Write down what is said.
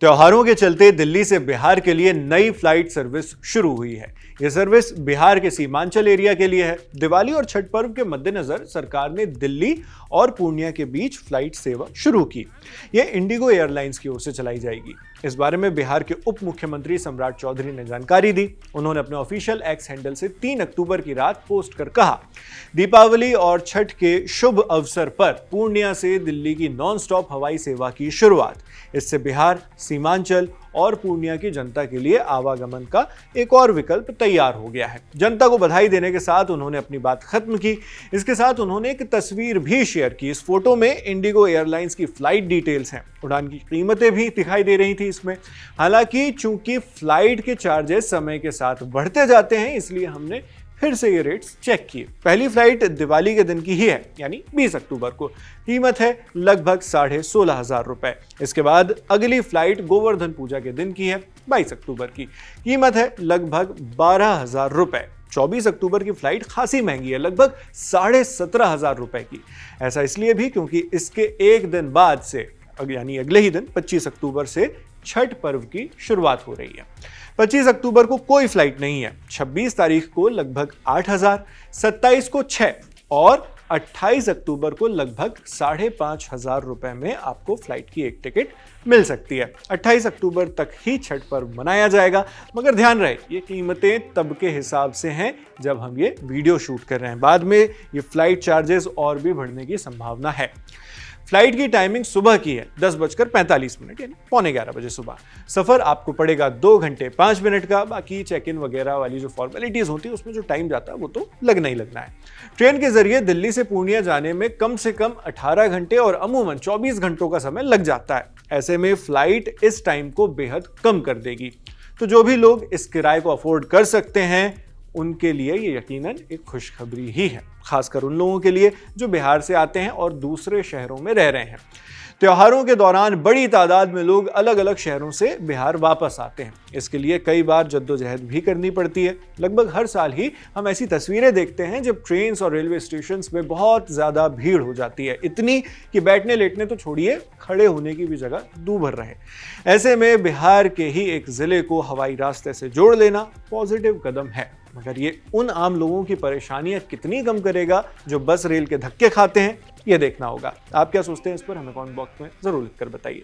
त्योहारों के चलते दिल्ली से बिहार के लिए नई फ्लाइट सर्विस शुरू हुई है। यह सर्विस बिहार के सीमांचल एरिया के लिए है। दिवाली और छठ पर्व के मद्देनजर सरकार ने दिल्ली और पूर्णिया के बीच फ्लाइट सेवा शुरू की। यह इंडिगो एयरलाइंस की ओर से चलाई जाएगी। इस बारे में बिहार के उप मुख्यमंत्री सम्राट चौधरी ने जानकारी दी। उन्होंने अपने ऑफिशियल एक्स हैंडल से 3 अक्टूबर की रात पोस्ट कर कहा, दीपावली और छठ के शुभ अवसर पर पूर्णिया से दिल्ली की नॉन स्टॉप हवाई सेवा की शुरुआत। इससे बिहार, सीमांचल और पूर्णिया की जनता के लिए आवागमन का एक और विकल्प तैयार हो गया है। जनता को बधाई देने के साथ उन्होंने अपनी बात खत्म की। इसके साथ उन्होंने एक तस्वीर भी शेयर की। इस फोटो में इंडिगो एयरलाइंस की फ्लाइट डिटेल्स हैं। उड़ान की कीमतें भी दिखाई दे रही थी इसमें। हालांकि चूंकि फ्लाइट के चार्जेस समय के साथ बढ़ते जाते हैं, इसलिए हमने फिर से ये रेट्स चेक किए। पहली फ्लाइट दिवाली के दिन की ही है, यानी 20 अक्टूबर को। कीमत है लगभग 16,500 रुपए। इसके बाद अगली फ्लाइट गोवर्धन पूजा के दिन की है, 22 अक्टूबर की। कीमत है लगभग 12,000 रुपए। 24 अक्टूबर की फ्लाइट खासी महंगी है, लगभग 17,500 रुपए की। ऐसा इसलिए भी क्योंकि इसके एक दिन बाद से, यानी अगले ही दिन 25 अक्टूबर से छठ पर्व की शुरुआत हो रही है। 25 अक्टूबर को कोई फ्लाइट नहीं है। 26 तारीख को लगभग 8,000, 27 को 6 और 28 अक्टूबर को लगभग 5,500 रुपए में आपको फ्लाइट की एक टिकट मिल सकती है। 28 अक्टूबर तक ही छठ पर्व मनाया जाएगा, मगर ध्यान रहे ये कीमतें तब के हिसाब से हैं जब हम ये वीडियो शूट कर रहे हैं। बाद में ये फ्लाइट चार्जेस और भी बढ़ने की संभावना है। फ्लाइट की टाइमिंग सुबह की है, 10:45 यानी 11:15 बजे सुबह। सफर आपको पड़ेगा 2 घंटे 5 मिनट का। बाकी चेक इन वगैरह वाली जो फॉर्मेलिटीज होती है उसमें जो टाइम जाता है वो तो लगना ही लगना है। ट्रेन के जरिए दिल्ली से पूर्णिया जाने में कम से कम 18 घंटे और अमूमन 24 घंटों का समय लग जाता है। ऐसे में फ्लाइट इस टाइम को बेहद कम कर देगी। तो जो भी लोग इस किराए को अफोर्ड कर सकते हैं उनके लिए ये यकीनन एक खुशखबरी ही है, खासकर उन लोगों के लिए जो बिहार से आते हैं और दूसरे शहरों में रह रहे हैं। त्योहारों के दौरान बड़ी तादाद में लोग अलग अलग शहरों से बिहार वापस आते हैं। इसके लिए कई बार जद्दोजहद भी करनी पड़ती है। लगभग हर साल ही हम ऐसी तस्वीरें देखते हैं जब ट्रेन्स और रेलवे स्टेशन में बहुत ज़्यादा भीड़ हो जाती है, इतनी कि बैठने लेटने तो छोड़िए, खड़े होने की भी जगह दूभर रहे। ऐसे में बिहार के ही एक ज़िले को हवाई रास्ते से जोड़ लेना पॉजिटिव कदम है, मगर ये उन आम लोगों की परेशानियां कितनी कम करेगा जो बस रेल के धक्के खाते हैं, ये देखना होगा। आप क्या सोचते हैं इस पर हमें कमेंट बॉक्स में जरूर लिखकर बताइए।